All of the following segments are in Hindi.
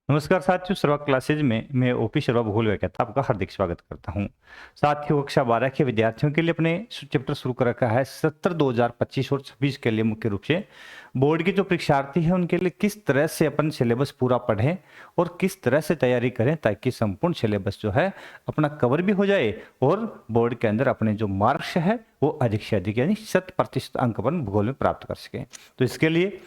नमस्कार साथियों, सर्वा क्लासेज में मैं ओपी शर्मा भूल कहता आपका हार्दिक स्वागत करता हूं। साथियों, कक्षा 12 के विद्यार्थियों के लिए अपने चैप्टर शुरू कर रखा है 70 2025 और 26 के लिए। मुख्य रूप से बोर्ड के जो परीक्षार्थी हैं उनके लिए किस तरह से अपन सिलेबस पूरा पढ़ें और किस तरह से तैयारी करें ताकि संपूर्ण सिलेबस जो है अपना कवर भी हो जाए और बोर्ड के अंदर अपने जो मार्क्स है वो अधिक से अधिक यानी 100% अंक अपन भूगोल में प्राप्त कर सकें। तो इसके लिए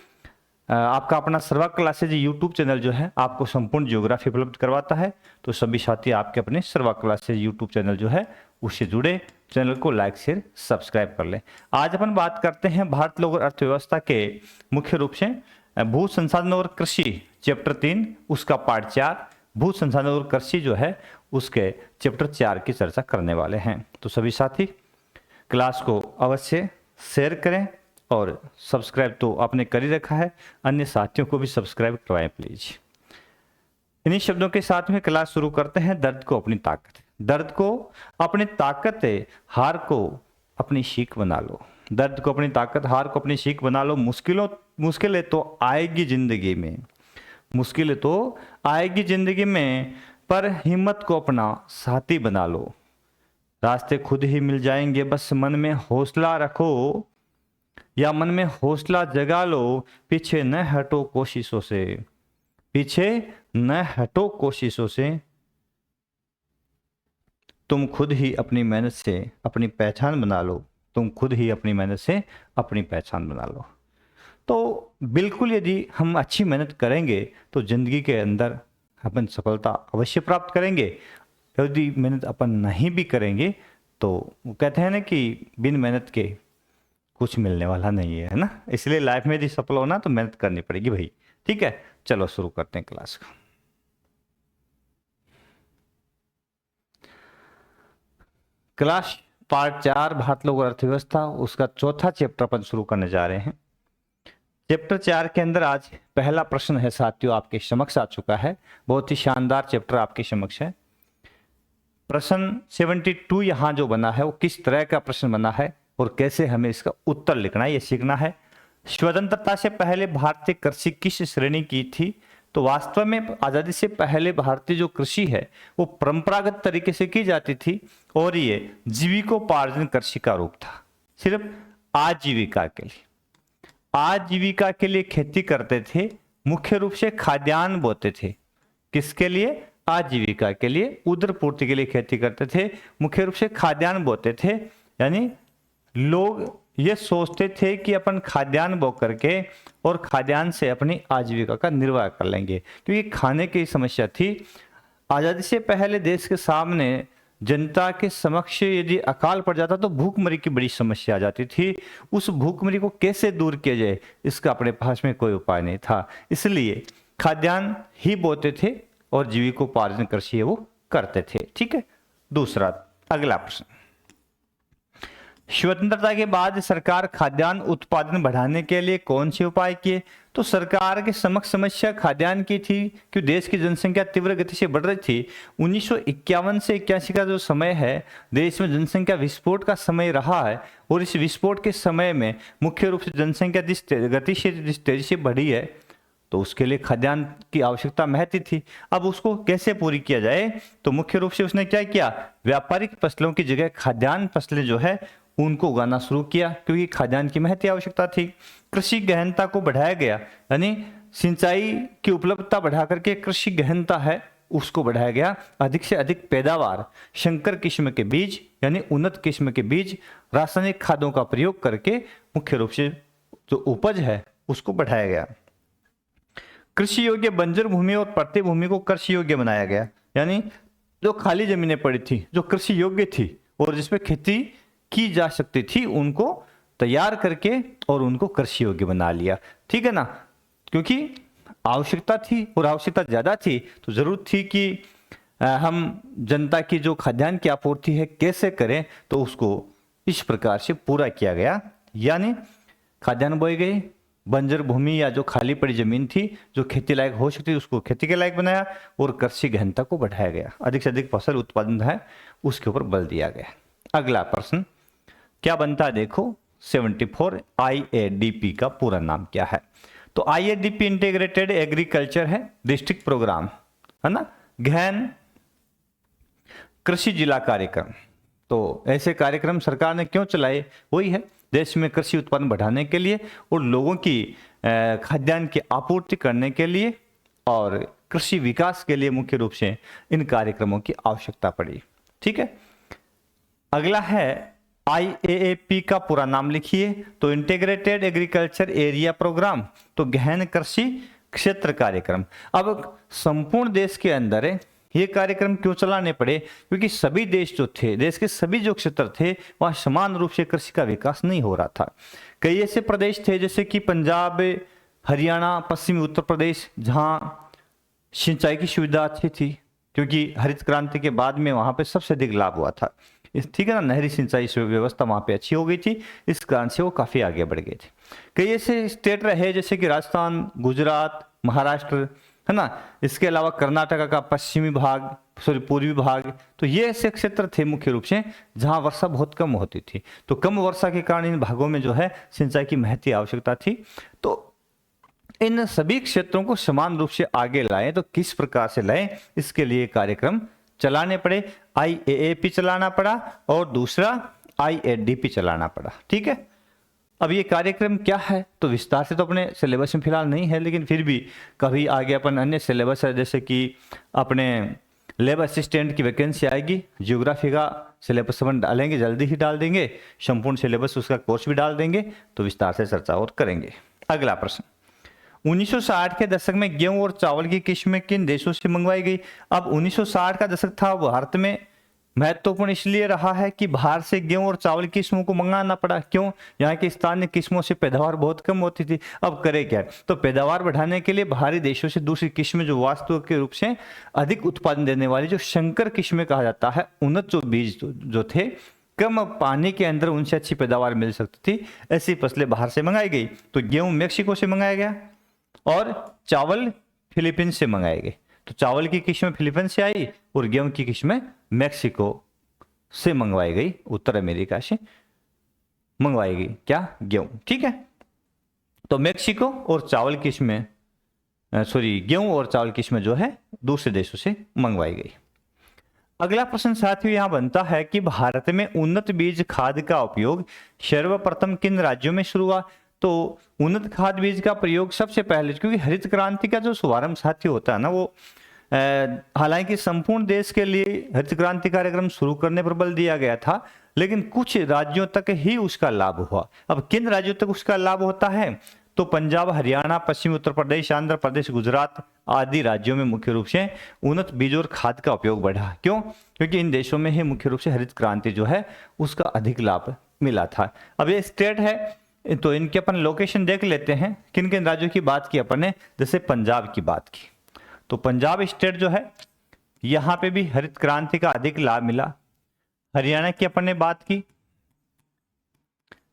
आपका अपना सर्वा क्लासेज यूट्यूब चैनल जो है आपको संपूर्ण ज्योग्राफी उपलब्ध करवाता है। तो सभी साथी आपके अपने सर्वा क्लासेज यूट्यूब चैनल जो है उससे जुड़े, चैनल को लाइक शेयर सब्सक्राइब कर लें। आज अपन बात करते हैं भारत लोक और अर्थव्यवस्था के मुख्य रूप से भू संसाधन और कृषि चैप्टर 3 उसका पार्ट 4 भू संसाधन और कृषि जो है उसके चैप्टर 4 की चर्चा करने वाले हैं। तो सभी साथी क्लास को अवश्य शेयर करें और सब्सक्राइब तो आपने कर ही रखा है, अन्य साथियों को भी सब्सक्राइब करवाएं प्लीज। इन्हीं शब्दों के साथ में क्लास शुरू करते हैं। दर्द को अपनी ताकत, दर्द को अपनी ताकत है, हार को अपनी सीख बना लो। दर्द को अपनी ताकत, हार को अपनी सीख बना लो। मुश्किलें तो आएगी जिंदगी में, मुश्किलें तो आएगी जिंदगी में, पर हिम्मत को अपना साथी बना लो। रास्ते खुद ही मिल जाएंगे, बस मन में हौसला रखो या मन में हौसला जगा लो। पीछे न हटो कोशिशों से, पीछे न हटो कोशिशों से, तुम खुद ही अपनी मेहनत से अपनी पहचान बना लो। तुम खुद ही अपनी मेहनत से अपनी पहचान बना लो। तो बिल्कुल यदि हम अच्छी मेहनत करेंगे तो जिंदगी के अंदर अपन सफलता अवश्य प्राप्त करेंगे। यदि मेहनत अपन नहीं भी करेंगे तो वो कहते हैं ना कि बिन मेहनत के कुछ मिलने वाला नहीं है ना। इसलिए लाइफ में यदि सफल होना तो मेहनत करनी पड़ेगी भाई। ठीक है, चलो शुरू करते हैं क्लास का। क्लास पार्ट 4 भारत लोक और अर्थव्यवस्था उसका चौथा चैप्टर अपन शुरू करने जा रहे हैं। चैप्टर 4 के अंदर आज पहला प्रश्न है साथियों आपके समक्ष आ चुका है। बहुत ही शानदार चैप्टर आपके समक्ष है। प्रश्न 72 यहाँ जो बना है वो किस तरह का प्रश्न बना है और कैसे हमें इसका उत्तर लिखना है ये सीखना है। स्वतंत्रता से पहले भारतीय कृषि किस श्रेणी की थी? तो वास्तव में आजादी से पहले भारतीय जो कृषि है वो परंपरागत तरीके से की जाती थी और ये जीविकोपार्जन कृषि का रूप था। सिर्फ आजीविका के लिए, आजीविका के लिए खेती करते थे। मुख्य रूप से खाद्यान्न बोते थे। किसके लिए? आजीविका के लिए, उदर पूर्ति के लिए खेती करते थे। मुख्य रूप से खाद्यान्न बोते थे, यानी लोग ये सोचते थे कि अपन खाद्यान्न बो करके और खाद्यान्न से अपनी आजीविका का निर्वाह कर लेंगे, क्योंकि खाने की समस्या थी। आजादी से पहले देश के सामने जनता के समक्ष यदि अकाल पड़ जाता तो भूखमरी की बड़ी समस्या आ जाती थी। उस भूखमरी को कैसे दूर किया जाए इसका अपने पास में कोई उपाय नहीं था, इसलिए खाद्यान्न ही बोते थे और जीविकोपार्जन कृषि है वो करते थे। ठीक है, दूसरा अगला प्रश्न, स्वतंत्रता के बाद सरकार खाद्यान्न उत्पादन बढ़ाने के लिए कौन से उपाय किए? तो सरकार के समक्ष समस्या खाद्यान्न की थी कि देश की जनसंख्या तीव्र गति से बढ़ रही थी। 1951 से 81 का जो समय है देश में जनसंख्या विस्फोट का समय रहा है और इस विस्फोट के समय में मुख्य रूप से जनसंख्या जिस गति से जिस तेजी से बढ़ी है तो उसके लिए खाद्यान्न की आवश्यकता महती थी। अब उसको कैसे पूरी किया जाए? तो मुख्य रूप से उसने क्या किया, व्यापारिक फसलों की जगह खाद्यान्न फसलें जो है उनको उगाना शुरू किया, क्योंकि खाद्यान्न की महती आवश्यकता थी। कृषि गहनता को बढ़ाया गया, यानी सिंचाई की उपलब्धता बढ़ा करके कृषि गहनता है उसको बढ़ाया गया। अधिक से अधिक पैदावार, संकर किस्म के बीज यानी उन्नत किस्म के बीज, रासायनिक खादों का प्रयोग करके मुख्य रूप से जो उपज है उसको बढ़ाया गया। कृषि योग्य बंजर भूमि और प्रति भूमि को कृषि योग्य बनाया गया, यानी जो खाली जमीनें पड़ी थी जो कृषि योग्य थी और जिसपे खेती की जा सकती थी उनको तैयार करके और उनको कृषि योग्य बना लिया। ठीक है ना, क्योंकि आवश्यकता थी और आवश्यकता ज्यादा थी तो जरूरत थी कि हम जनता की जो खाद्यान्न की आपूर्ति है कैसे करें, तो उसको इस प्रकार से पूरा किया गया। यानी खाद्यान्न बोए गए, बंजर भूमि या जो खाली पड़ी जमीन थी जो खेती लायक हो सकती थी उसको खेती के लायक बनाया और कृषि गहनता को बढ़ाया गया। अधिक से अधिक फसल उत्पादन है उसके ऊपर बल दिया गया। अगला प्रश्न क्या बनता है देखो, 74 IADP का पूरा नाम क्या है? तो IADP इंटीग्रेटेड एग्रीकल्चर है डिस्ट्रिक्ट प्रोग्राम, है ना। गहन कृषि जिला कार्यक्रम, तो ऐसे कार्यक्रम सरकार ने क्यों चलाए, वही है देश में कृषि उत्पादन बढ़ाने के लिए और लोगों की खाद्यान्न की आपूर्ति करने के लिए और कृषि विकास के लिए मुख्य रूप से इन कार्यक्रमों की आवश्यकता पड़ी। ठीक है, अगला है IAAP का पूरा नाम लिखिए, तो इंटीग्रेटेड एग्रीकल्चर एरिया प्रोग्राम, तो गहन कृषि क्षेत्र कार्यक्रम। अब संपूर्ण देश के अंदर है ये कार्यक्रम क्यों चलाने पड़े, क्योंकि सभी देश जो थे, देश के सभी जो क्षेत्र थे वहां समान रूप से कृषि का विकास नहीं हो रहा था। कई ऐसे प्रदेश थे जैसे कि पंजाब, हरियाणा, पश्चिमी उत्तर प्रदेश, जहां सिंचाई की सुविधा अच्छी थी, क्योंकि हरित क्रांति के बाद में वहां पे सबसे अधिक लाभ हुआ था। ठीक है ना, नहरी सिंचाई व्यवस्था वहां पे अच्छी हो गई थी, इस कारण से वो काफी आगे बढ़ गए थे। कई ऐसे स्टेट रहे जैसे कि राजस्थान, गुजरात, महाराष्ट्र, है ना, इसके अलावा कर्नाटक का पश्चिमी भाग, पूर्वी भाग, तो ये ऐसे क्षेत्र थे मुख्य रूप से जहां वर्षा बहुत कम होती थी। तो कम वर्षा के कारण इन भागों में जो है सिंचाई की महती आवश्यकता थी। तो इन सभी क्षेत्रों को समान रूप से आगे लाएं, तो किस प्रकार से लाएं, इसके लिए कार्यक्रम चलाने पड़े। IAAP चलाना पड़ा और दूसरा IADP चलाना पड़ा। ठीक है, अब ये कार्यक्रम क्या है, तो विस्तार से तो अपने सिलेबस में फिलहाल नहीं है, लेकिन फिर भी कभी आगे अपन अन्य सिलेबस है, जैसे कि अपने लेबर असिस्टेंट की वैकेंसी आएगी, जियोग्राफी का सिलेबस अपन डालेंगे, जल्दी ही डाल देंगे, संपूर्ण सिलेबस उसका कोर्स भी डाल देंगे, तो विस्तार से चर्चा और करेंगे। अगला प्रश्न, 1960 के दशक में गेहूं और चावल की किस्में किन देशों से मंगवाई गई। अब 1960 का दशक था, भारत में महत्वपूर्ण इसलिए रहा है कि बाहर से गेहूं और चावल की किस्मों को मंगाना पड़ा। क्यों, यहाँ की स्थानीय किस्मों से पैदावार बहुत कम होती थी। अब करे क्या, तो पैदावार बढ़ाने के लिए बाहरी देशों से दूसरी किस्में जो वास्तविक के रूप से अधिक उत्पादन देने वाली जो संकर किस्में कहा जाता है, उन्नत जो बीज जो थे, कम पानी के अंदर उनसे अच्छी पैदावार मिल सकती थी, ऐसी फसलें बाहर से मंगाई गई। तो गेहूं मैक्सिको से मंगाया गया और चावल फिलीपींस से मंगाए गए। तो चावल की किस्में फिलीपींस से आई और गेहूं की किस्में मैक्सिको से मंगवाई गई, उत्तर अमेरिका से मंगवाई गई क्या, गेहूं। ठीक है, तो मैक्सिको और चावल किस्में, गेहूं और चावल किस्में जो है दूसरे देशों से मंगवाई गई। अगला प्रश्न साथियों यहां बनता है कि भारत में उन्नत बीज खाद का उपयोग सर्वप्रथम किन राज्यों में शुरू हुआ। तो उन्नत खाद बीज का प्रयोग सबसे पहले, क्योंकि हरित क्रांति का जो शुभारंभ साथियों होता है ना, वो हालांकि संपूर्ण देश के लिए हरित क्रांति कार्यक्रम शुरू करने पर बल दिया गया था, लेकिन कुछ राज्यों तक ही उसका लाभ हुआ। अब किन राज्यों तक उसका लाभ होता है, तो पंजाब, हरियाणा, पश्चिमी उत्तर प्रदेश, आंध्र प्रदेश, गुजरात आदि राज्यों में मुख्य रूप से उन्नत बीज और खाद का उपयोग बढ़ा। क्यों, क्योंकि इन देशों में ही मुख्य रूप से हरित क्रांति जो है उसका अधिक लाभ मिला था। अब ये स्टेट है, तो इनके अपन लोकेशन देख लेते हैं, किन किन राज्यों की बात की अपन ने। जैसे पंजाब की बात की, तो पंजाब स्टेट जो है यहां पे भी हरित क्रांति का अधिक लाभ मिला। हरियाणा की अपन ने बात की,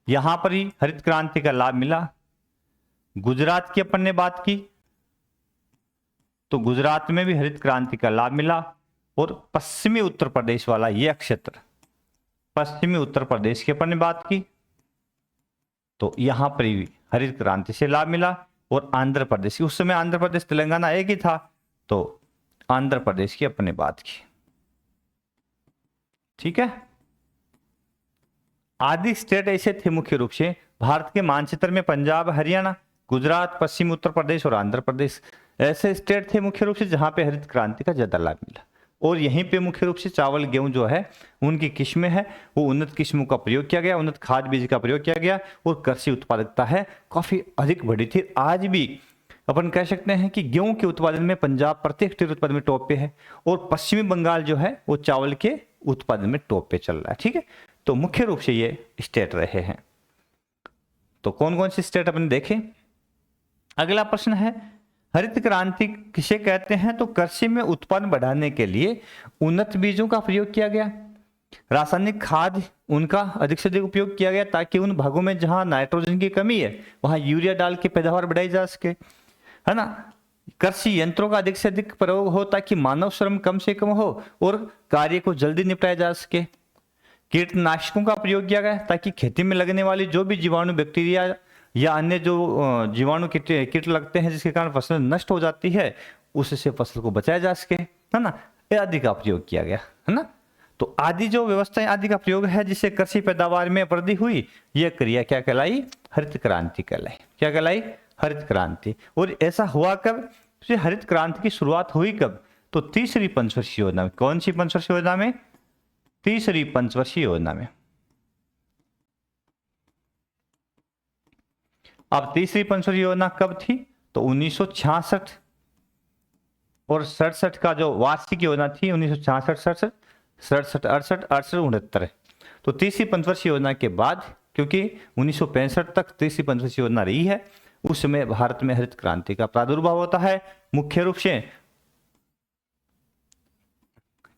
यहां पर ही हरित क्रांति का लाभ मिला। गुजरात की अपन ने बात की, तो गुजरात में भी हरित क्रांति का लाभ मिला। और पश्चिमी उत्तर प्रदेश वाला यह क्षेत्र, पश्चिमी उत्तर प्रदेश की अपन ने बात की, तो यहां पर भी हरित क्रांति से लाभ मिला। और आंध्र प्रदेश, उस समय आंध्र प्रदेश तेलंगाना एक ही था, तो आंध्र प्रदेश की अपने बात की। ठीक है, आदि स्टेट ऐसे थे मुख्य रूप से भारत के मानचित्र में, पंजाब, हरियाणा, गुजरात, पश्चिम उत्तर प्रदेश और आंध्र प्रदेश ऐसे स्टेट थे मुख्य रूप से जहां पे हरित क्रांति का ज्यादा लाभ मिला। और यहीं पे मुख्य रूप से चावल, गेहूं जो है उनकी किस्में है, वो उन्नत किस्मों का प्रयोग किया गया, उन्नत खाद बीज का प्रयोग किया गया और कृषि उत्पादकता है काफी अधिक बढ़ी थी। आज भी अपन कह सकते हैं कि गेहूं के उत्पादन में पंजाब प्रत्येक हेक्टेयर उत्पादन में टॉप पे है और पश्चिमी बंगाल जो है वो चावल के उत्पादन में टॉप पे चल रहा है। ठीक है, तो मुख्य रूप से ये स्टेट रहे हैं। तो कौन कौन से स्टेट अपन देखें। अगला प्रश्न है, हरित क्रांति किसे कहते हैं। तो कृषि में उत्पादन बढ़ाने के लिए उन्नत बीजों का प्रयोग किया गया, रासायनिक खाद उनका अधिक से अधिक उपयोग किया गया ताकि उन भागों में जहां नाइट्रोजन की कमी है वहां यूरिया डाल के पैदावार बढ़ाई जा सके, है ना। कृषि यंत्रों का अधिक से अधिक प्रयोग हो ताकि मानव श्रम कम से कम हो और कार्य को जल्दी निपटाया जा सके। कीटनाशकों का प्रयोग किया गया ताकि खेती में लगने वाली जो भी जीवाणु, बैक्टीरिया या अन्य जो जीवाणु कीट लगते हैं जिसके कारण फसल नष्ट हो जाती है, उससे फसल को बचाया जा सके, है ना, ये आदि का प्रयोग किया गया, है ना। तो आदि जो व्यवस्थाएं आदि का प्रयोग है जिससे कृषि पैदावार में वृद्धि हुई, यह क्रिया क्या कहलाई? हरित क्रांति कहलाई। क्या कहलाई? हरित क्रांति। और ऐसा हुआ कब? हरित क्रांति की शुरुआत हुई कब? तो तीसरी पंचवर्षीय योजना में। कौन सी पंचवर्षीय योजना में? तीसरी पंचवर्षीय योजना में। अब तीसरी पंचवर्षीय योजना कब थी? तो 1966 और 67 का जो वार्षिक योजना थी 1966, 67, 68, 68, 69। तो तीसरी पंचवर्षीय योजना के बाद, क्योंकि 1965 तक तीसरी पंचवर्षीय योजना रही है, उस समय भारत में हरित क्रांति का प्रादुर्भाव होता है। मुख्य रूप से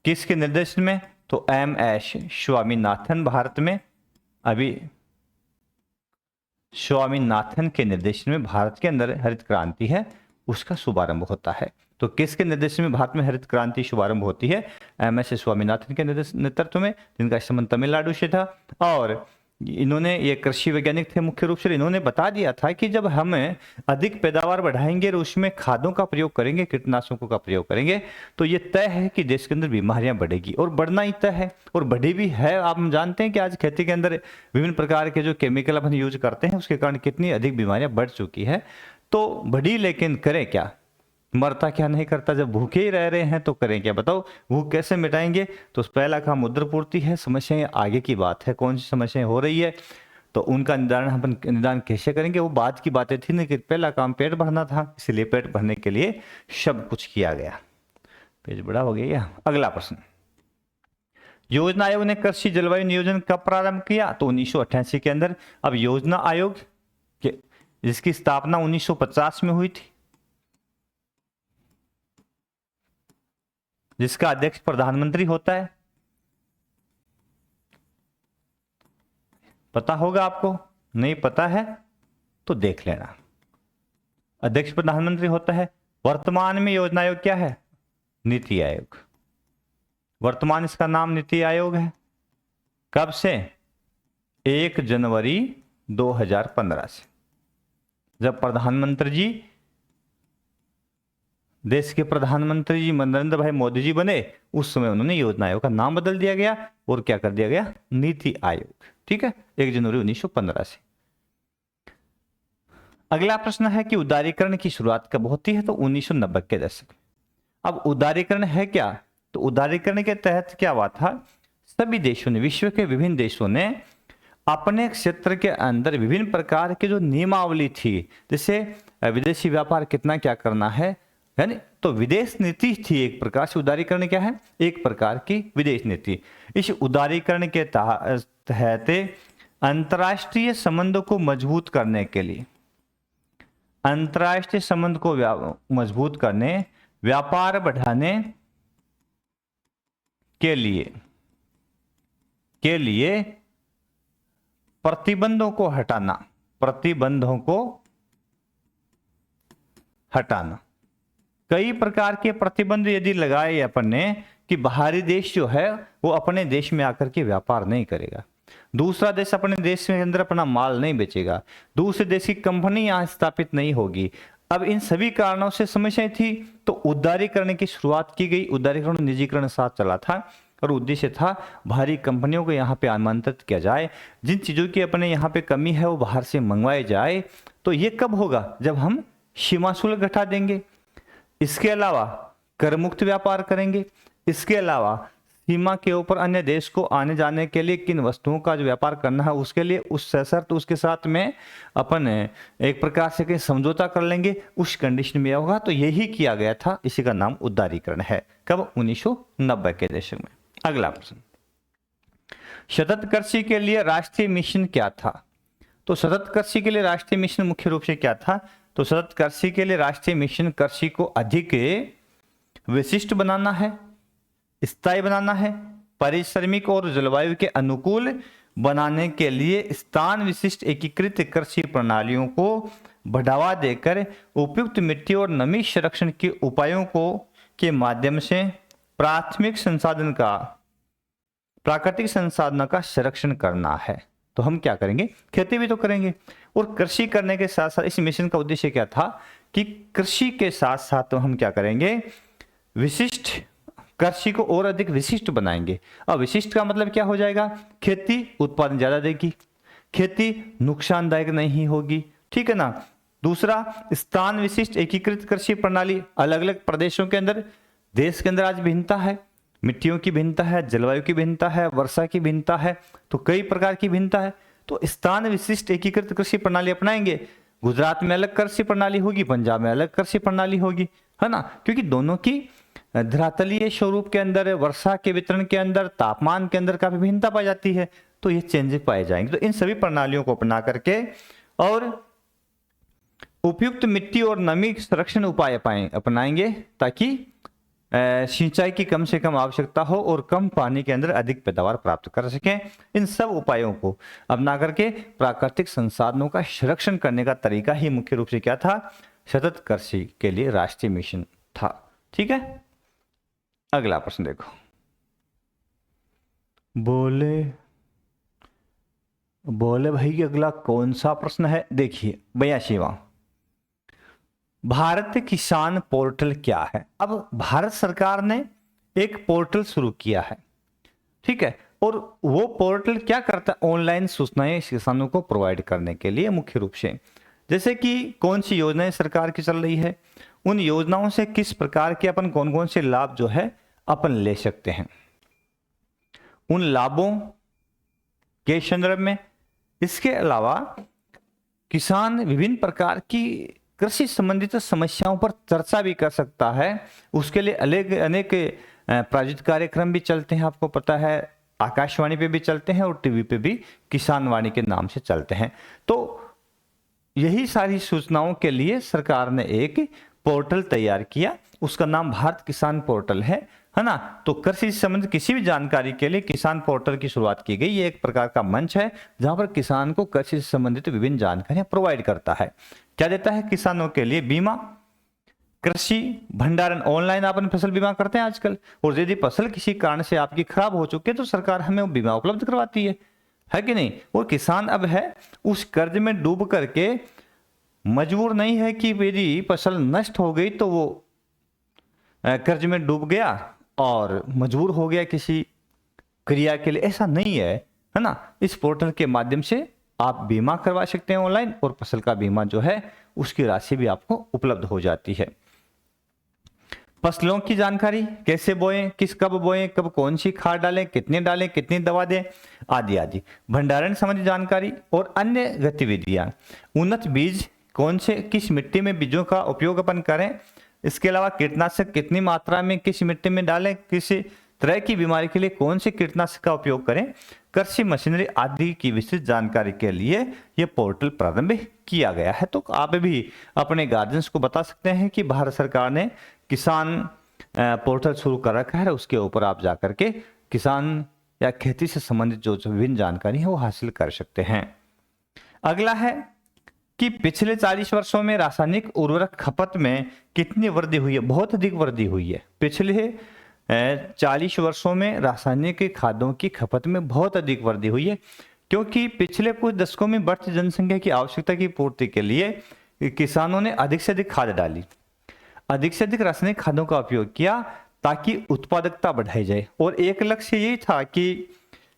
किसके निर्देशन में? तो एम.एस. स्वामीनाथन भारत में, अभी स्वामीनाथन के निर्देशन में भारत के अंदर हरित क्रांति है उसका शुभारंभ होता है। तो किसके निर्देशन में भारत में हरित क्रांति शुभारंभ होती है? एम.एस. स्वामीनाथन के नेतृत्व में, जिनका संबंध तमिलनाडु से था। और इन्होंने, ये कृषि वैज्ञानिक थे मुख्य रूप से, इन्होंने बता दिया था कि जब हम अधिक पैदावार बढ़ाएंगे और उसमें खादों का प्रयोग करेंगे, कीटनाशकों का प्रयोग करेंगे, तो ये तय है कि देश के अंदर बीमारियां बढ़ेगी, और बढ़ना ही तय है और बढ़ी भी है। आप जानते हैं कि आज खेती के अंदर विभिन्न प्रकार के जो केमिकल अपन यूज करते हैं उसके कारण कितनी अधिक बीमारियां बढ़ चुकी है। तो बढ़ी, लेकिन करें क्या? मरता क्या नहीं करता। जब भूखे ही रह रहे हैं तो करें क्या? बताओ, भूख कैसे मिटाएंगे? तो पहला काम उदर पूर्ति है। समस्याएं आगे की बात है, कौन सी समस्याएं हो रही है तो उनका निदान कैसे करेंगे, वो बात की बातें थी। लेकिन पहला काम पेट भरना था, इसलिए पेट भरने के लिए सब कुछ किया गया। पेज बड़ा हो गया। अगला प्रश्न, योजना आयोग ने कृषि जलवायु नियोजन कब प्रारंभ किया? तो 1988 के अंदर। अब योजना आयोग जिसकी स्थापना 1950 में हुई थी, जिसका अध्यक्ष प्रधानमंत्री होता है, पता होगा आपको, नहीं पता है तो देख लेना। अध्यक्ष प्रधानमंत्री होता है। वर्तमान में योजना आयोग क्या है? नीति आयोग। वर्तमान इसका नाम नीति आयोग है। कब से? 1 जनवरी 2015 से, जब प्रधानमंत्री जी, देश के प्रधानमंत्री जी नरेंद्र भाई मोदी जी बने, उस समय उन्होंने योजना आयोग का नाम बदल दिया गया और क्या कर दिया गया? नीति आयोग। ठीक है, 1 जनवरी 1915 से। अगला प्रश्न है कि उदारीकरण की शुरुआत कब होती है? तो 1990 के दशक। अब उदारीकरण है क्या? तो उदारीकरण के तहत क्या हुआ था? सभी देशों ने, विश्व के विभिन्न देशों ने अपने क्षेत्र के अंदर विभिन्न प्रकार की जो नियमावली थी, जैसे विदेशी व्यापार कितना क्या करना है, यानी तो विदेश नीति थी एक प्रकार से। उदारीकरण क्या है? एक प्रकार की विदेश नीति। इस उदारीकरण के तहत अंतर्राष्ट्रीय संबंधों को मजबूत करने के लिए, अंतर्राष्ट्रीय संबंध को मजबूत करने, व्यापार बढ़ाने के लिए प्रतिबंधों को हटाना, प्रतिबंधों को हटाना। कई प्रकार के प्रतिबंध यदि लगाए अपन ने कि बाहरी देश जो है वो अपने देश में आकर के व्यापार नहीं करेगा, दूसरा देश अपने देश के अंदर अपना माल नहीं बेचेगा, दूसरे देश की कंपनी यहां स्थापित नहीं होगी। अब इन सभी कारणों से समस्याएं थी, तो उदारीकरण की शुरुआत की गई। उदारीकरण निजीकरण साथ चला था और उद्देश्य था बाहरी कंपनियों को यहाँ पे आमंत्रित किया जाए, जिन चीजों की अपने यहाँ पे कमी है वो बाहर से मंगवाए जाए। तो ये कब होगा? जब हम सीमा शुल्क घटा देंगे, इसके अलावा कर मुक्त व्यापार करेंगे, इसके अलावा सीमा के ऊपर अन्य देश को आने जाने के लिए किन वस्तुओं का जो व्यापार करना है उसके लिए उस शर्त उसके साथ में अपन एक प्रकार से कहीं समझौता कर लेंगे, उस कंडीशन में होगा। तो यही किया गया था, इसी का नाम उदारीकरण है। कब? 1990 के दशक में। अगला प्रश्न, सतत कृषि के लिए राष्ट्रीय मिशन क्या था? तो सतत कृषि के लिए राष्ट्रीय मिशन मुख्य रूप से क्या था? तो सतत कृषि के लिए राष्ट्रीय मिशन कृषि को अधिक विशिष्ट बनाना है, स्थायी बनाना है, पारिश्रमिक और जलवायु के अनुकूल बनाने के लिए स्थान विशिष्ट एकीकृत कृषि प्रणालियों को बढ़ावा देकर उपयुक्त मिट्टी और नमी संरक्षण के उपायों को के माध्यम से प्राकृतिक संसाधन का संरक्षण करना है। तो हम क्या करेंगे, खेती भी तो करेंगे। और कृषि करने के साथ साथ इस मिशन का उद्देश्य क्या था कि कृषि के साथ साथ तो हम क्या करेंगे, विशिष्ट कृषि को और अधिक विशिष्ट बनाएंगे। अब विशिष्ट का मतलब क्या हो जाएगा, खेती उत्पादन ज्यादा देगी, खेती नुकसानदायक नहीं होगी, ठीक है ना। दूसरा, स्थान विशिष्ट एकीकृत कृषि प्रणाली, अलग अलग प्रदेशों के अंदर, देश के अंदर आज भिन्नता है, मिट्टियों की भिन्नता है, जलवायु की भिन्नता है, वर्षा की भिन्नता है, तो कई प्रकार की भिन्नता है। तो स्थान विशिष्ट एकीकृत कृषि प्रणाली अपनाएंगे। गुजरात में अलग कृषि प्रणाली होगी, पंजाब में अलग कृषि प्रणाली होगी, है ना, क्योंकि दोनों की धरातलीय स्वरूप के अंदर, वर्षा के वितरण के अंदर, तापमान के अंदर काफी भिन्नता पाई जाती है, तो ये चेंजेस पाए जाएंगे। तो इन सभी प्रणालियों को अपना करके और उपयुक्त मिट्टी और नमी संरक्षण उपाय अपनाएंगे ताकि सिंचाई की कम से कम आवश्यकता हो और कम पानी के अंदर अधिक पैदावार प्राप्त कर सकें। इन सब उपायों को अपना करके प्राकृतिक संसाधनों का संरक्षण करने का तरीका ही मुख्य रूप से क्या था, सतत कृषि के लिए राष्ट्रीय मिशन था। ठीक है, अगला प्रश्न देखो। बोले भाई अगला कौन सा प्रश्न है, देखिए 82वां, भारत किसान पोर्टल क्या है। अब भारत सरकार ने एक पोर्टल शुरू किया है, ठीक है, और वो पोर्टल क्या करता है, ऑनलाइन सूचनाएं किसानों को प्रोवाइड करने के लिए मुख्य रूप से, जैसे कि कौन सी योजनाएं सरकार की चल रही है, उन योजनाओं से किस प्रकार के अपन कौन कौन से लाभ जो है अपन ले सकते हैं, उन लाभों के संदर्भ में। इसके अलावा किसान विभिन्न प्रकार की कृषि संबंधित समस्याओं पर चर्चा भी कर सकता है, उसके लिए अनेक प्रायोजित कार्यक्रम भी चलते हैं, आपको पता है आकाशवाणी पे भी चलते हैं और टीवी पे भी किसान वाणी के नाम से चलते हैं। तो यही सारी सूचनाओं के लिए सरकार ने एक पोर्टल तैयार किया, उसका नाम भारत किसान पोर्टल है ना। तो कृषि से संबंधित किसी भी जानकारी के लिए किसान पोर्टल की शुरुआत की गई। ये एक प्रकार का मंच है जहां पर किसान को कृषि से संबंधित विभिन्न जानकारियां प्रोवाइड करता है। क्या देता है किसानों के लिए, बीमा, कृषि भंडारण, ऑनलाइन अपन फसल बीमा करते हैं आजकल, और यदि फसल किसी कारण से आपकी खराब हो चुकी है तो सरकार हमें वो बीमा उपलब्ध करवाती है कि नहीं। और किसान अब है उस कर्ज में डूब करके मजबूर नहीं है कि यदि फसल नष्ट हो गई तो वो कर्ज में डूब गया और मजबूर हो गया किसी क्रिया के लिए, ऐसा नहीं है ना। इस पोर्टल के माध्यम से आप बीमा करवा सकते हैं ऑनलाइन, और फसल का बीमा जो है उसकी राशि भी आपको उपलब्ध हो जाती है। फसलों की जानकारी, कैसे बोएं, कब बोएं, कब कौन सी खाद डालें, कितनी दवा दें, आदि आदि। भंडारण संबंधी जानकारी और अन्य गतिविधियां, उन्नत बीज कौन से, किस मिट्टी में बीजों का उपयोग अपन करें, इसके अलावा कीटनाशक कितनी मात्रा में किस मिट्टी में डालें, किस तरह की बीमारी के लिए कौन से कीटनाशक का उपयोग करें, कृषि मशीनरी आदि की विस्तृत जानकारी के लिए यह पोर्टल प्रारंभ किया गया है। तो आप भी अपने गार्जियंस को बता सकते हैं कि भारत सरकार ने किसान पोर्टल शुरू कर रखा है, उसके ऊपर आप जाकर के किसान या खेती से संबंधित जो विभिन्न जानकारी है वो हासिल कर सकते हैं। अगला है कि पिछले 40 वर्षों में रासायनिक उर्वरक खपत में कितनी वृद्धि हुई है। बहुत अधिक वृद्धि हुई है। पिछले 40 वर्षों में रासायनिक खादों की खपत में बहुत अधिक वृद्धि हुई है, क्योंकि पिछले कुछ दशकों में बढ़ती जनसंख्या की आवश्यकता की पूर्ति के लिए किसानों ने अधिक से अधिक खाद डाली, अधिक से अधिक रासायनिक खादों का उपयोग किया ताकि उत्पादकता बढ़ाई जाए। और एक लक्ष्य यही था कि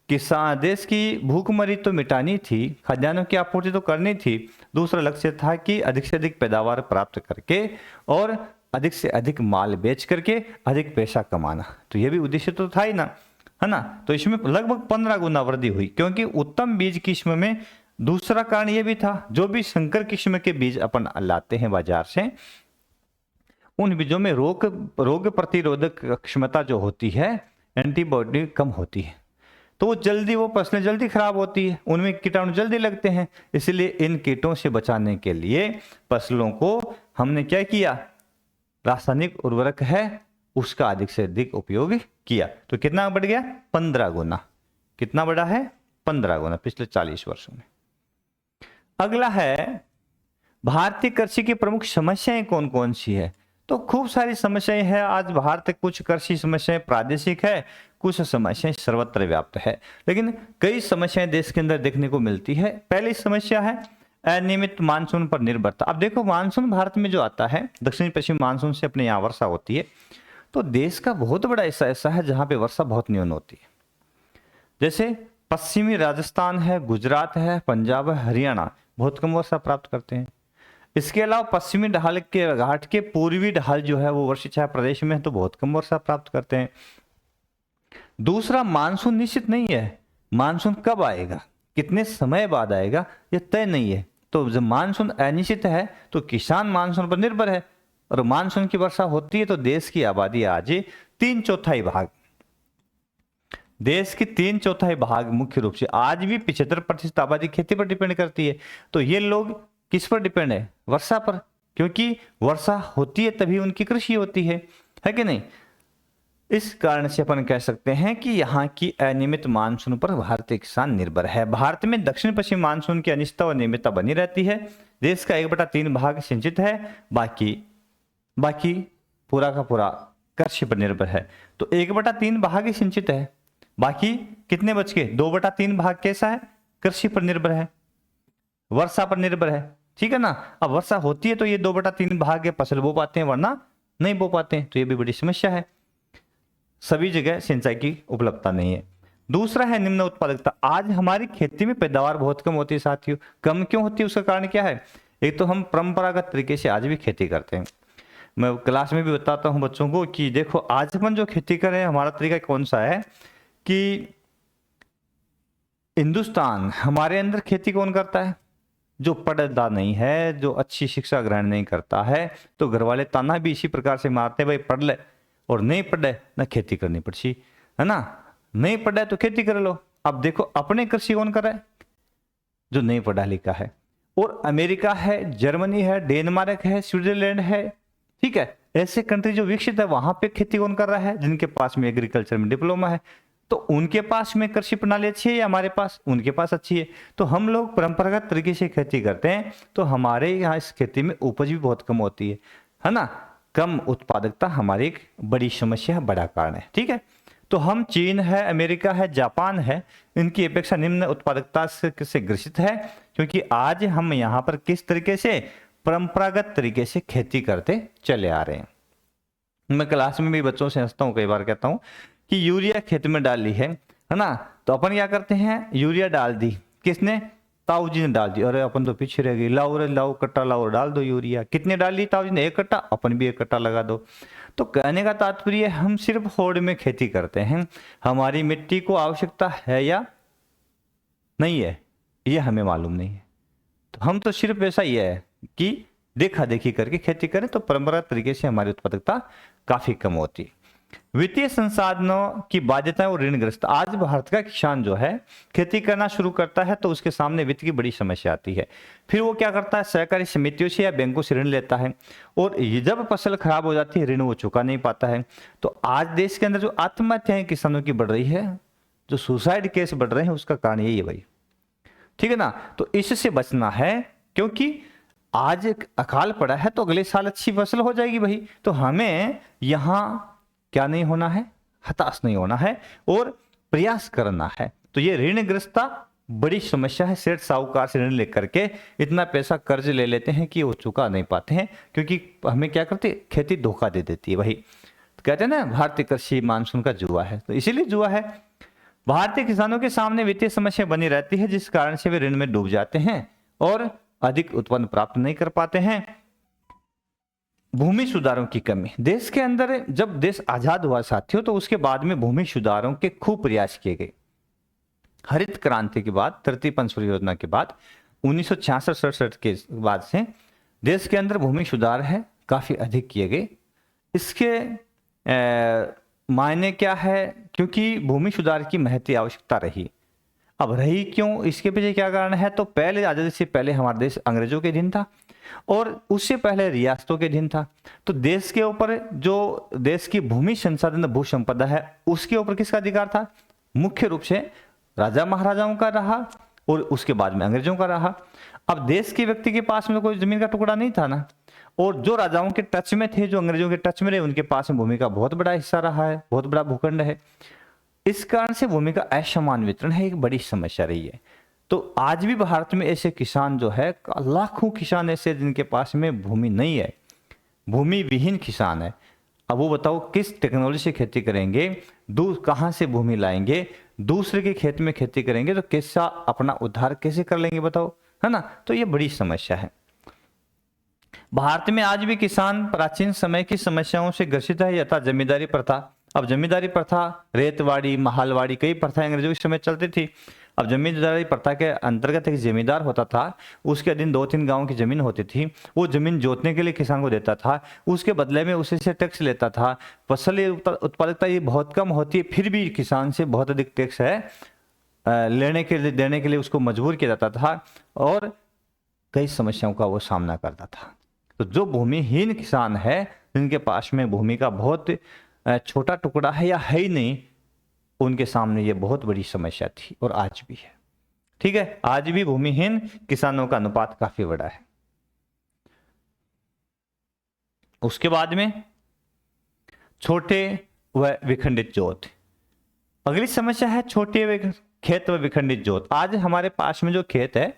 किसान देश की भूखमरी तो मिटानी थी, खाद्यान्नों की आपूर्ति तो करनी थी, दूसरा लक्ष्य था कि अधिक से अधिक पैदावार प्राप्त करके और अधिक से अधिक माल बेच करके अधिक पैसा कमाना। तो ये भी उद्देश्य तो था ही ना, है ना। तो इसमें लगभग 15 गुना वृद्धि हुई, क्योंकि उत्तम बीज किस्म में दूसरा कारण ये भी था, जो भी संकर किस्म के बीज अपन लाते हैं बाजार से, उन बीजों में रोग प्रतिरोधक क्षमता जो होती है, एंटीबॉडी कम होती है, तो वो फसलें जल्दी खराब होती है, उनमें कीटाणु जल्दी लगते हैं। इसलिए इन कीटों से बचाने के लिए फसलों को हमने क्या किया, रासायनिक उर्वरक है उसका अधिक से अधिक उपयोग किया। तो कितना बढ़ गया, 15 गुना। कितना बढ़ा है, 15 गुना पिछले 40 वर्षों में। अगला है भारतीय कृषि की प्रमुख समस्याएं कौन कौन सी है। तो खूब सारी समस्याएं हैं आज भारत। कुछ कृषि समस्याएं प्रादेशिक है, कुछ समस्याएं सर्वत्र व्याप्त है, लेकिन कई समस्याएं देश के अंदर देखने को मिलती है। पहली समस्या है अनियमित मानसून पर निर्भरता। अब देखो, मानसून भारत में जो आता है, दक्षिण पश्चिम मानसून से अपने यहाँ वर्षा होती है, तो देश का बहुत बड़ा हिस्सा ऐसा है जहां पे वर्षा बहुत न्यून होती है। जैसे पश्चिमी राजस्थान है, गुजरात है, पंजाब है, हरियाणा बहुत कम वर्षा प्राप्त करते हैं। इसके अलावा पश्चिमी ढाल के घाट के पूर्वी ढाल जो है वो वर्षा प्रदेश में है, तो बहुत कम वर्षा प्राप्त करते हैं। दूसरा, मानसून निश्चित नहीं है। मानसून कब आएगा, कितने समय बाद आएगा, यह तय नहीं है। तो जब मानसून अनिश्चित है तो किसान मानसून पर निर्भर है, और मानसून की वर्षा होती है तो देश की आबादी आज 3/4 भाग, देश की 3/4 भाग मुख्य रूप से आज भी 75% आबादी खेती पर डिपेंड करती है। तो ये लोग किस पर डिपेंड है, वर्षा पर, क्योंकि वर्षा होती है तभी उनकी कृषि होती है कि नहीं। इस कारण से अपन कह सकते हैं कि यहाँ की अनियमित मानसून पर भारतीय किसान निर्भर है। भारत में दक्षिण पश्चिम मानसून की अनिश्चितता और नियमितता बनी रहती है। देश का 1/3 भाग सिंचित है, बाकी पूरा का पूरा कृषि पर निर्भर है। तो 1/3 भाग ही सिंचित है, बाकी कितने बच के 2/3 भाग कैसा है, कृषि पर निर्भर है, वर्षा पर निर्भर है, ठीक है ना। अब वर्षा होती है तो ये 2/3 भाग फसल बो पाते हैं, वरना नहीं बो पाते हैं, तो ये भी बड़ी समस्या है। सभी जगह सिंचाई की उपलब्धता नहीं है। दूसरा है निम्न उत्पादकता। आज हमारी खेती में पैदावार बहुत कम होती है साथियों। कम क्यों होती है, उसका कारण क्या है। एक तो हम परंपरागत तरीके से आज भी खेती करते हैं। मैं क्लास में भी बताता हूं बच्चों को कि देखो, आज अपन जो खेती कर रहे हैं, हमारा तरीका कौन सा है कि हिंदुस्तान, हमारे अंदर खेती कौन करता है, जो पढ़ा नहीं है, जो अच्छी शिक्षा ग्रहण नहीं करता है, तो घर वाले ताना भी इसी प्रकार से मारते हैं, भाई पढ़ ले, और नहीं पढ़े ना खेती करनी पड़ती है ना, नहीं पढ़ा तो खेती कर लो। अब देखो, अपने कृषि कौन कर रहा है, जो नहीं पढ़ा लिखा है। और अमेरिका है, जर्मनी है, डेनमार्क है, स्विट्जरलैंड है, ठीक है, ऐसे कंट्री जो विकसित है, वहां पे खेती कौन कर रहा है, जिनके पास में एग्रीकल्चर में डिप्लोमा है। तो उनके पास में कृषि प्रणाली अच्छी है या हमारे पास, उनके पास अच्छी है। तो हम लोग परंपरागत तरीके से खेती करते हैं, तो हमारे यहाँ इस खेती में उपज भी बहुत कम होती है ना। कम उत्पादकता हमारी एक बड़ी समस्या है, बड़ा कारण है, ठीक है। तो हम चीन है, अमेरिका है, जापान है, इनकी अपेक्षा निम्न उत्पादकता से ग्रसित है, क्योंकि आज हम यहाँ पर किस तरीके से परंपरागत तरीके से खेती करते चले आ रहे हैं। मैं क्लास में भी बच्चों से हंसता हूँ, कई बार कहता हूँ कि यूरिया खेत में डाल ली है ना, तो अपन क्या करते हैं, यूरिया डाल दी, किसने, ताऊ जी ने डाल दी, अरे अपन तो पीछे रह गई, लाओ रे लाओ कट्टा लाओ, डाल दो यूरिया। कितने डाल ली ताऊ जी ने, 1 कट्टा, अपन भी 1 कट्टा लगा दो। तो कहने का तात्पर्य, हम सिर्फ होड़ में खेती करते हैं, हमारी मिट्टी को आवश्यकता है या नहीं है, ये हमें मालूम नहीं है। तो हम तो सिर्फ ऐसा ही है कि देखा देखी करके खेती करें, तो परंपरागत तरीके से हमारी उत्पादकता काफी कम होती है। वित्तीय संसाधनों की बाध्यता और ऋणग्रस्त। आज भारत का किसान जो है खेती करना शुरू करता है तो उसके सामने वित्त की बड़ी समस्या आती है। फिर वो क्या करता है, सहकारी समितियों से या बैंकों से ऋण लेता है, और जब फसल खराब हो जाती है, ऋण वो चुका नहीं पाता है। तो आज देश के अंदर जो आत्महत्याएं किसानों की बढ़ रही है, जो सुसाइड केस बढ़ रहे हैं, उसका कारण यही है भाई, ठीक है ना। तो इससे बचना है, क्योंकि आज एक अकाल पड़ा है तो अगले साल अच्छी फसल हो जाएगी भाई। तो हमें यहाँ क्या नहीं होना है, हताश नहीं होना है और प्रयास करना है। तो ये ऋणग्रस्तता बड़ी समस्या है। सेठ साहूकार से ऋण लेकर के इतना पैसा कर्ज ले लेते हैं कि वो चुका नहीं पाते हैं, क्योंकि हमें क्या करते, खेती धोखा दे देती है भाई। तो कहते हैं ना, भारतीय कृषि मानसून का जुआ है, तो इसीलिए जुआ है। भारतीय किसानों के सामने वित्तीय समस्या बनी रहती है, जिस कारण से वे ऋण में डूब जाते हैं और अधिक उत्पन्न प्राप्त नहीं कर पाते हैं। भूमि सुधारों की कमी। देश के अंदर जब देश आजाद हुआ साथियों, तो उसके बाद में भूमि सुधारों के खूब प्रयास किए गए। हरित क्रांति के बाद, धरती पंच योजना के बाद, 1966-67 के बाद से देश के अंदर भूमि सुधार है काफी अधिक किए गए। इसके मायने क्या है, क्योंकि भूमि सुधार की महती आवश्यकता रही। अब रही क्यों, इसके पीछे क्या कारण है। तो पहले, आजादी से पहले हमारा देश अंग्रेजों के अधीन था और उससे पहले रियासतों के अधीन था। तो देश के ऊपर जो देश की भूमि संसाधन भू संपदा है, उसके ऊपर किसका अधिकार था, मुख्य रूप से राजा महाराजाओं का रहा और उसके बाद में अंग्रेजों का रहा। अब देश के व्यक्ति के पास में कोई जमीन का टुकड़ा नहीं था ना, और जो राजाओं के टच में थे, जो अंग्रेजों के टच में रहे, उनके पास में भूमि का बहुत बड़ा हिस्सा रहा है, बहुत बड़ा भूखंड है। इस कारण से भूमि का असमान वितरण है एक बड़ी समस्या रही है। तो आज भी भारत में ऐसे किसान जो है, लाखों किसान ऐसे जिनके पास में भूमि नहीं है, भूमि विहीन किसान है। अब वो बताओ किस टेक्नोलॉजी से खेती करेंगे, दूर कहाँ से भूमि लाएंगे, दूसरे के खेत में खेती करेंगे तो कैसा अपना उद्धार कैसे कर लेंगे बताओ, है ना। तो ये बड़ी समस्या है। भारत में आज भी किसान प्राचीन समय की समस्याओं से ग्रसित है, यथा जमींदारी प्रथा। अब जमींदारी प्रथा, रेतवाड़ी, महालवाड़ी, कई प्रथाएं अंग्रेजों के समय चलती थी। अब जमींदारी प्रथा के अंतर्गत एक जमींदार होता था, उसके अधीन 2-3 गांव की जमीन होती थी, वो जमीन जोतने के लिए किसान को देता था, उसके बदले में उसे से टैक्स लेता था। फसल उत्पादकता ये बहुत कम होती है, फिर भी किसान से बहुत अधिक टैक्स है लेने के लिए, देने के लिए उसको मजबूर किया जाता था और कई समस्याओं का वो सामना करता था। तो जो भूमिहीन किसान है, जिनके पास में भूमि का बहुत छोटा टुकड़ा है या है ही नहीं, उनके सामने ये बहुत बड़ी समस्या थी और आज भी है। ठीक है, आज भी भूमिहीन किसानों का अनुपात काफी बड़ा है। उसके बाद में छोटे व विखंडित जोत। अगली समस्या है छोटे खेत व विखंडित जोत। आज हमारे पास में जो खेत है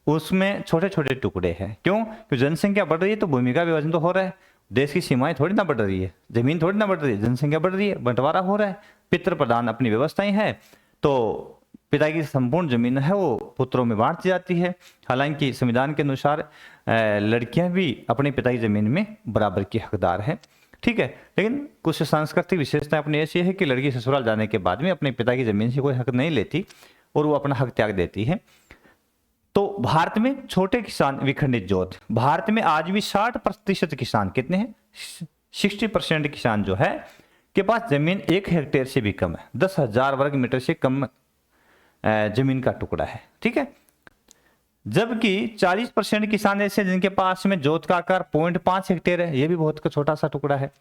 उसमें छोटे छोटे टुकड़े हैं। क्यों? क्योंकि जनसंख्या बढ़ रही है तो भूमि का विभाजन तो हो रहा है। देश की सीमाएं थोड़ी ना बढ़ रही है, जमीन थोड़ी ना बढ़ रही है, जनसंख्या बढ़ रही है, बंटवारा हो रहा है, पितृ प्रधान अपनी व्यवस्थाएं है, तो पिता की संपूर्ण जमीन है वो पुत्रों में बांट दी जाती है। हालांकि संविधान के अनुसार लड़कियां भी अपने पिता की जमीन में बराबर की हकदार है। ठीक है, लेकिन कुछ सांस्कृतिक विशेषताएं अपनी ऐसी है कि लड़की ससुराल जाने के बाद में अपने पिता की जमीन से कोई हक नहीं लेती और वो अपना हक त्याग देती है। तो भारत में छोटे किसान विखंडित जोत, भारत में आज भी 60% किसान, कितने हैं, 60% किसान जो है के पास जमीन 1 हेक्टेयर से भी कम है, 10,000 वर्ग मीटर से कम जमीन का टुकड़ा है। ठीक है, जबकि 40% किसान ऐसे जिनके पास में जोत का आकार 0.5 हेक्टेयर है, ये भी बहुत छोटा सा टुकड़ा है।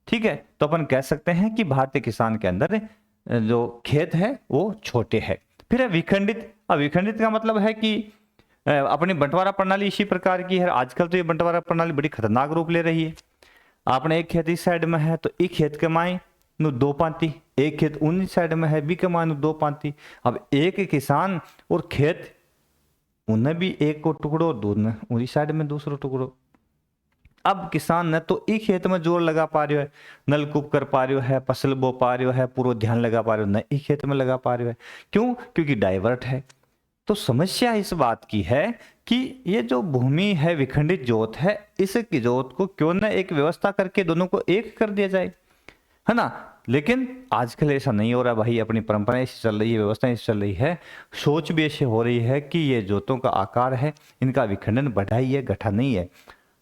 ठीक है, तो अपन कह सकते हैं कि भारतीय किसान के अंदर जो खेत है वो छोटे है। फिर है विखंडित। अब विखंडित का मतलब है कि अपनी बंटवारा प्रणाली इसी प्रकार की है। आजकल तो ये बंटवारा प्रणाली बड़ी खतरनाक रूप ले रही है। आपने एक खेत इस साइड में है तो एक खेत कमाई नु 2 पांती, एक खेत उन साइड में है भी कमाई नु 2 पांती। अब एक किसान और खेत उन्हें भी एक को टुकड़ो, दूसरे उन्हीं साइड में दूसरो टुकड़ो। अब किसान न तो एक खेत में जोर लगा पा रहे है, नलकूप कर पा रहे है, फसल बो पा रहे है, पूरा ध्यान लगा पा रहे हो, न एक खेत में लगा पा रहे है। क्यों? क्योंकि डाइवर्ट है। तो समस्या इस बात की है कि ये जो भूमि है विखंडित जोत है, इस जोत को क्यों न एक व्यवस्था करके दोनों को एक कर दिया जाए, है ना। लेकिन आजकल ऐसा नहीं हो रहा भाई, अपनी परंपराएं ऐसी चल रही है, व्यवस्थाएं ऐसी चल रही है, सोच भी ऐसे हो रही है कि ये जोतों का आकार है, इनका विखंडन बढ़ा ही है, घटा नहीं है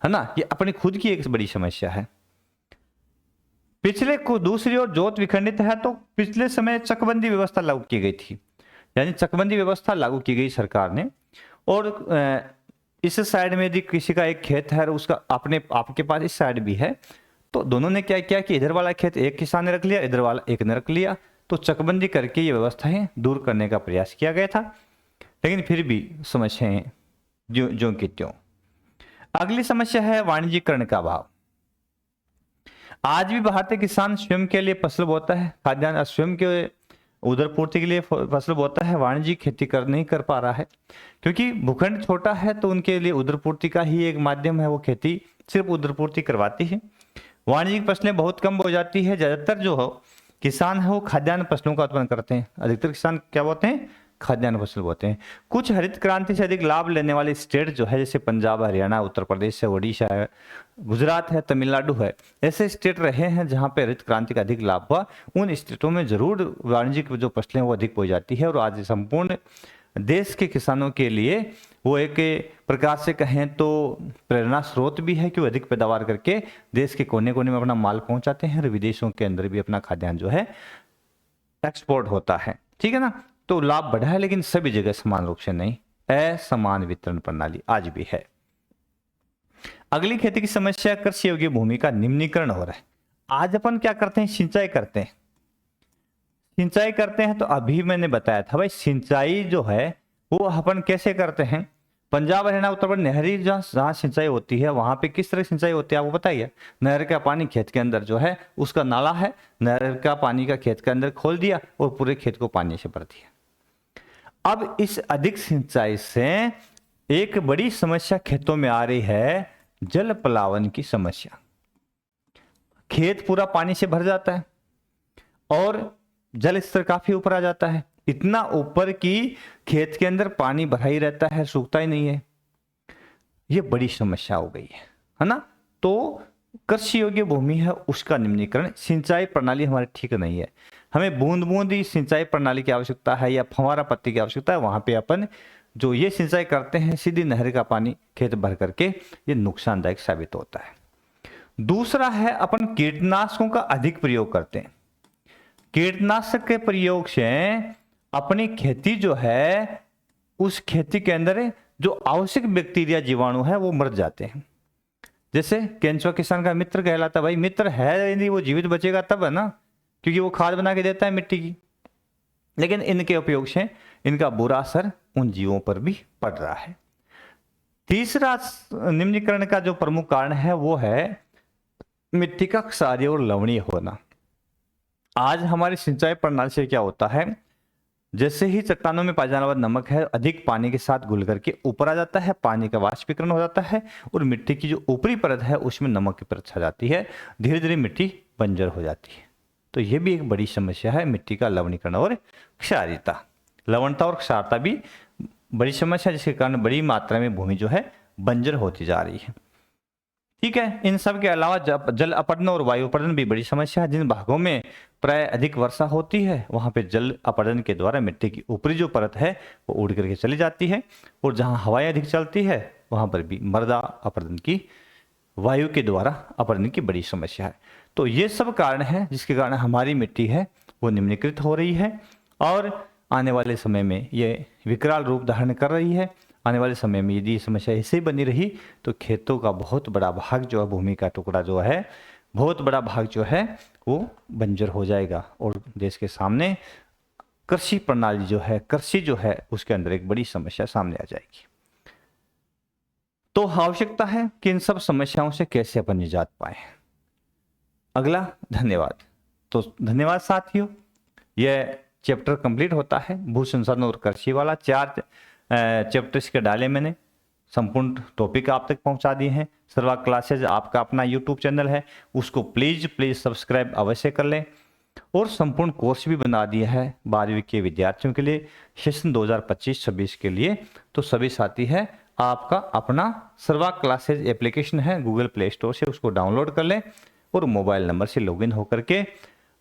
ना। ये अपनी खुद की एक बड़ी समस्या है। पिछले को दूसरी ओर जोत विखंडित है तो पिछले समय चकबंदी व्यवस्था लागू की गई थी, यानी चकबंदी व्यवस्था लागू की गई सरकार ने। और इस साइड में यदि किसी का एक खेत है और उसका अपने आपके पास इस साइड भी है, तो दोनों ने क्या किया कि इधर वाला खेत एक किसान ने रख लिया, इधर वाला एक ने रख लिया। तो चकबंदी करके ये व्यवस्थाएं दूर करने का प्रयास किया गया था, लेकिन फिर भी समस्याएं जो की त्यों। अगली समस्या है वाणिज्यीकरण का अभाव। आज भी भारतीय किसान स्वयं के लिए फसल बोता है, खाद्यान्न स्वयं के उधर पूर्ति के लिए फसल बोता है, वाणिज्यिक खेती नहीं कर पा रहा है। क्योंकि भूखंड छोटा है तो उनके लिए उधर पूर्ति का ही एक माध्यम है, वो खेती सिर्फ उधर पूर्ति करवाती है। वाणिज्यिक फसलें बहुत कम हो जाती है। ज्यादातर जो हो किसान है वो खाद्यान्न फसलों का उत्पन्न करते हैं। अधिकतर किसान क्या बोते हैं? खाद्यान्न फसल बोते हैं। कुछ हरित क्रांति से अधिक लाभ लेने वाले स्टेट जो है, जैसे पंजाब, हरियाणा, उत्तर प्रदेश है, ओडिशा है, गुजरात है, तमिलनाडु है, ऐसे स्टेट रहे हैं जहां पे हरित क्रांति का अधिक लाभ हुआ। उन स्टेटों में जरूर वाणिज्यिक जो फसलें वो अधिक हो जाती है। और आज संपूर्ण देश के किसानों के लिए वो एक प्रकार से कहें तो प्रेरणा स्रोत भी है कि वो अधिक पैदावार करके देश के कोने कोने में अपना माल पहुंचाते हैं और विदेशों के अंदर भी अपना खाद्यान्न जो है एक्सपोर्ट होता है। ठीक है ना, तो लाभ बढ़ा है, लेकिन सभी जगह समान रूप से नहीं, असमान वितरण प्रणाली आज भी है। अगली खेती की समस्या कृषि योग्य भूमि का निम्नीकरण हो रहा है। आज अपन क्या करते हैं? सिंचाई करते हैं। तो अभी मैंने बताया था भाई, सिंचाई जो है वो अपन कैसे करते हैं? पंजाब हरियाणा उत्तर प्रदेश नहरी जहाँ जहाँ सिंचाई होती है वहां पे किस तरह की सिंचाई होती है आपको बताइए। नहर का पानी खेत के अंदर जो है उसका नाला है, नहर का पानी का खेत के अंदर खोल दिया और पूरे खेत को पानी से भर दिया। अब इस अधिक सिंचाई से एक बड़ी समस्या खेतों में आ रही है, जल प्लावन की समस्या। खेत पूरा पानी से भर जाता है और जल स्तर काफी ऊपर आ जाता है, इतना ऊपर कि खेत के अंदर पानी भरा ही रहता है, सूखता ही नहीं है। ये बड़ी समस्या हो गई है ना। तो कृषि योग्य भूमि है उसका निम्नीकरण, सिंचाई प्रणाली हमारी ठीक नहीं है, हमें बूंद बूंदी सिंचाई प्रणाली की आवश्यकता है या फव्वारा पत्ती की आवश्यकता है। वहां पे अपन जो ये सिंचाई करते हैं सीधी नहर का पानी खेत भर करके, ये नुकसानदायक साबित होता है। दूसरा है अपन कीटनाशकों का अधिक प्रयोग करते हैं। कीटनाशक के प्रयोग से अपनी खेती जो है उस खेती के अंदर जो आवश्यक बैक्टीरिया जीवाणु है वो मर जाते हैं। जैसे केंचुआ किसान का मित्र कहलाता, भाई मित्र है यदि वो जीवित बचेगा तब है ना, क्योंकि वो खाद बना के देता है मिट्टी की। लेकिन इनके उपयोग से इनका बुरा असर उन जीवों पर भी पड़ रहा है। तीसरा निम्नीकरण का जो प्रमुख कारण है वो है मिट्टी का क्षारीय और लवणीय होना। आज हमारी सिंचाई प्रणाली से क्या होता है, जैसे ही चट्टानों में पाया जाने वाला नमक है अधिक पानी के साथ घुल करके ऊपर आ जाता है, पानी का वाष्पीकरण हो जाता है और मिट्टी की जो ऊपरी परत है उसमें नमक की परत छा जाती है, धीरे धीरे मिट्टी बंजर हो जाती है। तो ये भी एक बड़ी समस्या है, मिट्टी का लवणीकरण और क्षारीयता। लवणता और क्षारता भी बड़ी समस्या, जिसके कारण बड़ी मात्रा में भूमि जो है बंजर होती जा रही है। ठीक है, इन सब के अलावा जल अपरदन और वायु अपरदन भी बड़ी समस्या है। जिन भागों में प्राय अधिक वर्षा होती है वहां पे जल अपरदन के द्वारा मिट्टी की ऊपरी जो परत है वो उड़ करके चली जाती है, और जहां हवाएं अधिक चलती है वहां पर भी मृदा अपरदन की, वायु के द्वारा अपरदन की बड़ी समस्या है। तो ये सब कारण है जिसके कारण हमारी मिट्टी है वो निम्नीकृत हो रही है और आने वाले समय में ये विकराल रूप धारण कर रही है। आने वाले समय में यदि समस्या ऐसे ही बनी रही तो खेतों का बहुत बड़ा भाग जो है, भूमि का टुकड़ा जो है, बहुत बड़ा भाग जो है वो बंजर हो जाएगा और देश के सामने कृषि प्रणाली जो है, कृषि जो है उसके अंदर एक बड़ी समस्या सामने आ जाएगी। तो आवश्यकता है कि इन सब समस्याओं से कैसे अपन निजात पाए। अगला धन्यवाद। तो धन्यवाद साथियों, यह चैप्टर कंप्लीट होता है भू संसाधन और कृषि वाला। 4 चैप्टर्स के डाले मैंने, संपूर्ण टॉपिक आप तक पहुंचा दिए हैं। सर्वा क्लासेज आपका अपना यूट्यूब चैनल है, उसको प्लीज सब्सक्राइब अवश्य कर लें। और संपूर्ण कोर्स भी बना दिया है 12वीं के विद्यार्थियों के लिए, सेशन 2025-26 के लिए। तो सभी साथी है, आपका अपना सर्वा क्लासेज एप्लीकेशन है गूगल प्ले स्टोर से, उसको डाउनलोड कर लें और मोबाइल नंबर से लॉगिन होकर के,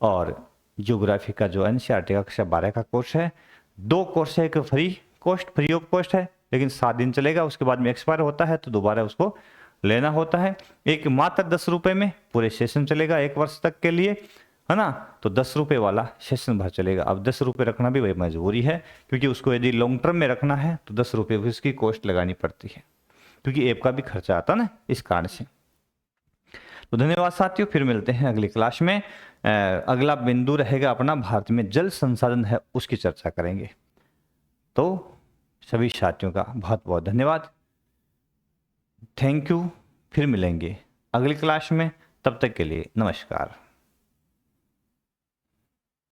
और ज्योग्राफी का जो एनसीईआरटी का कक्षा 12 का कोर्स है, 2 कोर्स है, एक फ्री ऑफ कॉस्ट है लेकिन 7 दिन चलेगा, उसके बाद में एक्सपायर होता है तो दोबारा उसको लेना होता है। एक मात्र 10 रुपए में पूरे सेशन चलेगा 1 वर्ष तक के लिए, है ना। तो 10 रुपए वाला सेशन भर चलेगा। अब 10 रुपए रखना भी वही मजबूरी है, क्योंकि उसको यदि लॉन्ग टर्म में रखना है तो 10 रुपए उसकी कॉस्ट लगानी पड़ती है, क्योंकि ऐप का भी खर्चा आता ना इस कारण से। तो धन्यवाद साथियों, फिर मिलते हैं अगली क्लास में। अगला बिंदु रहेगा अपना भारत में जल संसाधन है उसकी चर्चा करेंगे। तो सभी साथियों का बहुत बहुत धन्यवाद, थैंक यू। फिर मिलेंगे अगली क्लास में, तब तक के लिए नमस्कार।